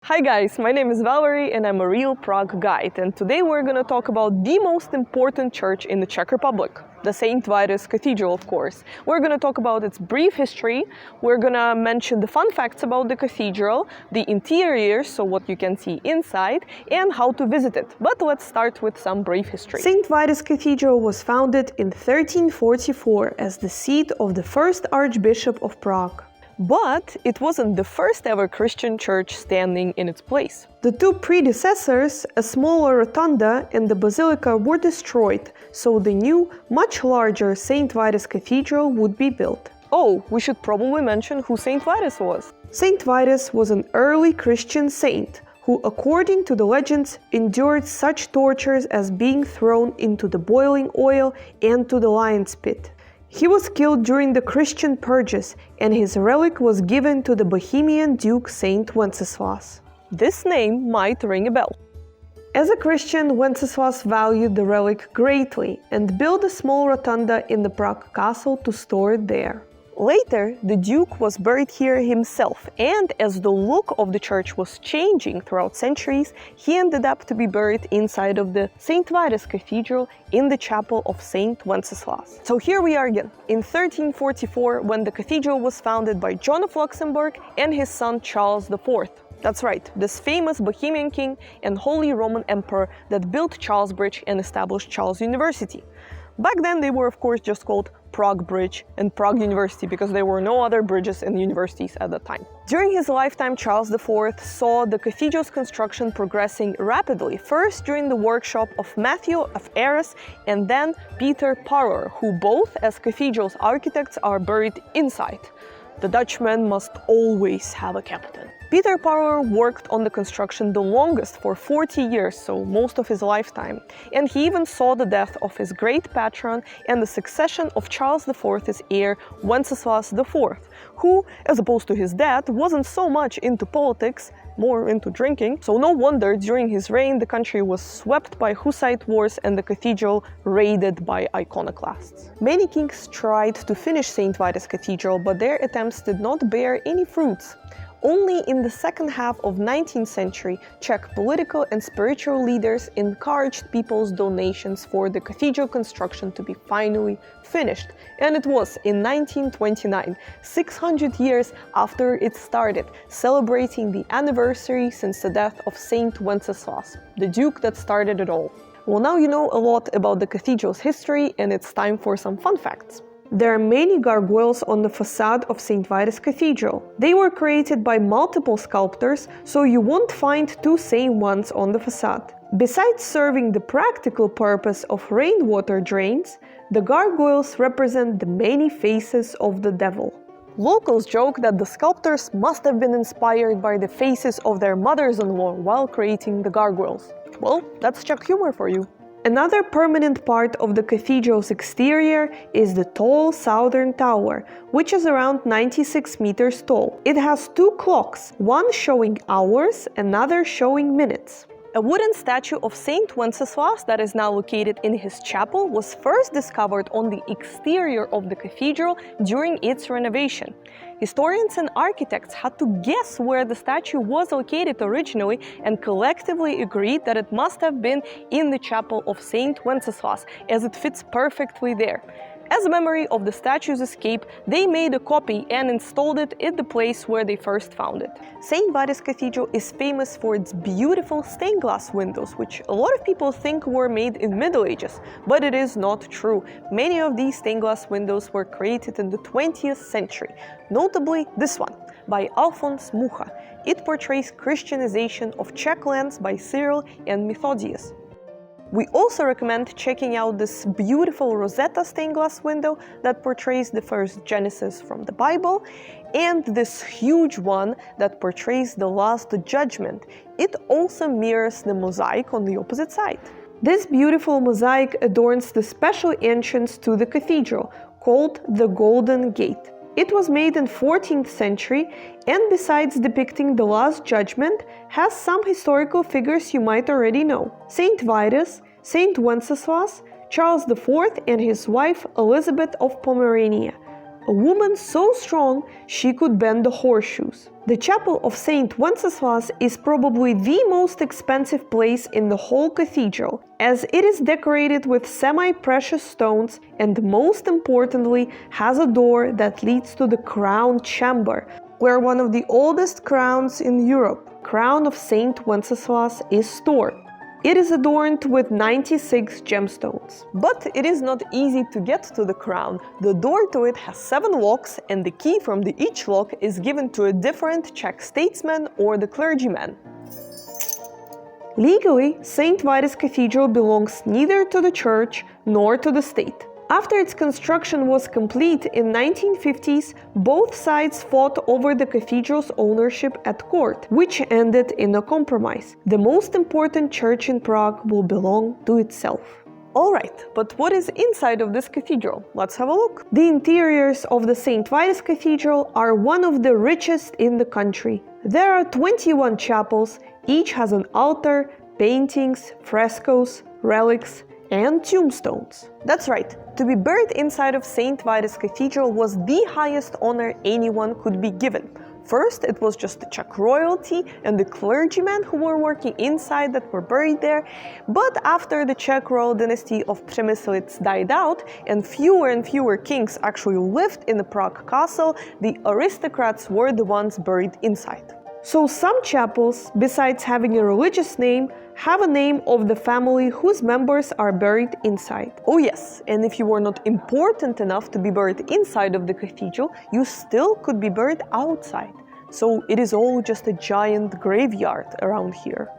Hi guys, my name is Valerie and I'm a real Prague guide, and today we're gonna talk about the most important church in the Czech Republic, the St. Vitus Cathedral, of course. We're gonna talk about its brief history, we're gonna mention the fun facts about the cathedral, the interior, so what you can see inside, and how to visit it. But let's start with some brief history. St. Vitus Cathedral was founded in 1344 as the seat of the first Archbishop of Prague. But it wasn't the first ever Christian church standing in its place. The two predecessors, a smaller rotunda and the basilica, were destroyed, so the new, much larger St. Vitus Cathedral would be built. Oh, we should probably mention who St. Vitus was. St. Vitus was an early Christian saint who, according to the legends, endured such tortures as being thrown into the boiling oil and to the lion's pit. He was killed during the Christian purges, and his relic was given to the Bohemian Duke Saint Wenceslas. This name might ring a bell. As a Christian, Wenceslas valued the relic greatly and built a small rotunda in the Prague Castle to store it there. Later, the Duke was buried here himself, and as the look of the church was changing throughout centuries, he ended up to be buried inside of the St. Vitus Cathedral in the chapel of St. Wenceslas. So here we are again, in 1344, when the cathedral was founded by John of Luxembourg and his son Charles IV. That's right, this famous Bohemian king and Holy Roman Emperor that built Charles Bridge and established Charles University. Back then they were of course just called Prague Bridge and Prague University because there were no other bridges and universities at that time. During his lifetime, Charles IV saw the cathedral's construction progressing rapidly, first during the workshop of Matthew of Arras and then Peter Parler, who both as cathedral's architects are buried inside. The Dutchman must always have a captain. Peter Parler worked on the construction the longest, for 40 years, so most of his lifetime, and he even saw the death of his great patron and the succession of Charles IV's heir, Wenceslas IV, who, as opposed to his dad, wasn't so much into politics, more into drinking, so no wonder during his reign the country was swept by Hussite wars and the cathedral raided by iconoclasts. Many kings tried to finish St. Vitus Cathedral, but their attempts did not bear any fruits. Only in the second half of 19th century, Czech political and spiritual leaders encouraged people's donations for the cathedral construction to be finally finished. And it was in 1929, 600 years after it started, celebrating the anniversary since the death of Saint Wenceslas, the duke that started it all. Well, now you know a lot about the cathedral's history, and it's time for some fun facts. There are many gargoyles on the facade of St. Vitus Cathedral. They were created by multiple sculptors, so you won't find two same ones on the facade. Besides serving the practical purpose of rainwater drains, the gargoyles represent the many faces of the devil. Locals joke that the sculptors must have been inspired by the faces of their mothers-in-law while creating the gargoyles. Well, that's Czech humor for you. Another permanent part of the cathedral's exterior is the tall southern tower, which is around 96 meters tall. It has two clocks, one showing hours, another showing minutes. A wooden statue of Saint Wenceslas that is now located in his chapel was first discovered on the exterior of the cathedral during its renovation. Historians and architects had to guess where the statue was located originally and collectively agreed that it must have been in the chapel of Saint Wenceslas, as it fits perfectly there. As a memory of the statue's escape, they made a copy and installed it at the place where they first found it. St. Vitus Cathedral is famous for its beautiful stained glass windows, which a lot of people think were made in Middle Ages, but it is not true. Many of these stained glass windows were created in the 20th century, notably this one, by Alphonse Mucha. It portrays Christianization of Czech lands by Cyril and Methodius. We also recommend checking out this beautiful Rosetta stained glass window that portrays the first Genesis from the Bible, and this huge one that portrays the Last Judgment. It also mirrors the mosaic on the opposite side. This beautiful mosaic adorns the special entrance to the cathedral, called the Golden Gate. It was made in 14th century, and besides depicting the Last Judgment, has some historical figures you might already know. Saint Vitus, Saint Wenceslas, Charles IV and his wife Elizabeth of Pomerania. a woman so strong she could bend the horseshoes. The chapel of St. Wenceslas is probably the most expensive place in the whole cathedral, as it is decorated with semi-precious stones and, most importantly, has a door that leads to the crown chamber, where one of the oldest crowns in Europe, crown of St. Wenceslas, is stored. It is adorned with 96 gemstones. But it is not easy to get to the crown. The door to it has 7 locks, and the key from each lock is given to a different Czech statesman or the clergyman. Legally, St. Vitus Cathedral belongs neither to the church nor to the state. After its construction was complete in 1950s, both sides fought over the cathedral's ownership at court, which ended in a compromise. The most important church in Prague will belong to itself. Alright, but what is inside of this cathedral? Let's have a look. The interiors of the St. Vitus Cathedral are one of the richest in the country. There are 21 chapels, each has an altar, paintings, frescoes, relics, and tombstones. That's right, to be buried inside of St. Vitus Cathedral was the highest honor anyone could be given. First, it was just the Czech royalty and the clergymen who were working inside that were buried there, but after the Czech royal dynasty of Přemyslids died out and fewer kings actually lived in the Prague Castle, the aristocrats were the ones buried inside. So some chapels, besides having a religious name, have a name of the family whose members are buried inside. Oh yes, and if you were not important enough to be buried inside of the cathedral, you still could be buried outside. So it is all just a giant graveyard around here.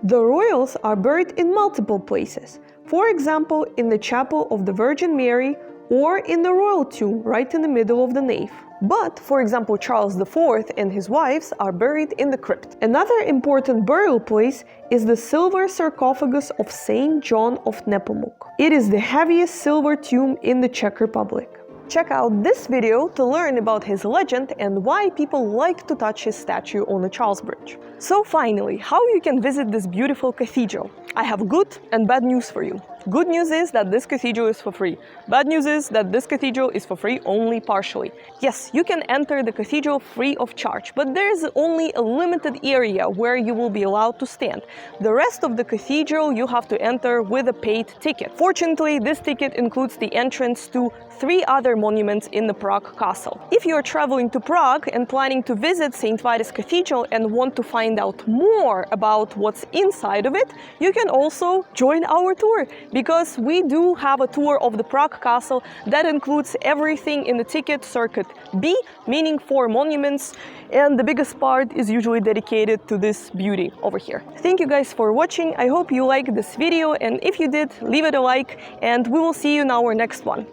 The royals are buried in multiple places. For example, in the chapel of the Virgin Mary or in the royal tomb right in the middle of the nave. But, for example, Charles IV and his wives are buried in the crypt. Another important burial place is the silver sarcophagus of Saint John of Nepomuk. It is the heaviest silver tomb in the Czech Republic. Check out this video to learn about his legend and why people like to touch his statue on the Charles Bridge. So finally, how you can visit this beautiful cathedral? I have good and bad news for you. Good news is that this cathedral is for free. Bad news is that this cathedral is for free only partially. Yes, you can enter the cathedral free of charge, but there's only a limited area where you will be allowed to stand. The rest of the cathedral you have to enter with a paid ticket. Fortunately, this ticket includes the entrance to 3 other monuments in the Prague Castle. If you are traveling to Prague and planning to visit St. Vitus Cathedral and want to find out more about what's inside of it, you can also join our tour, because we do have a tour of the Prague Castle that includes everything in the ticket circuit B, meaning 4 monuments, and the biggest part is usually dedicated to this beauty over here. Thank you guys for watching. I hope you liked this video, and if you did, leave it a like, and we will see you in our next one.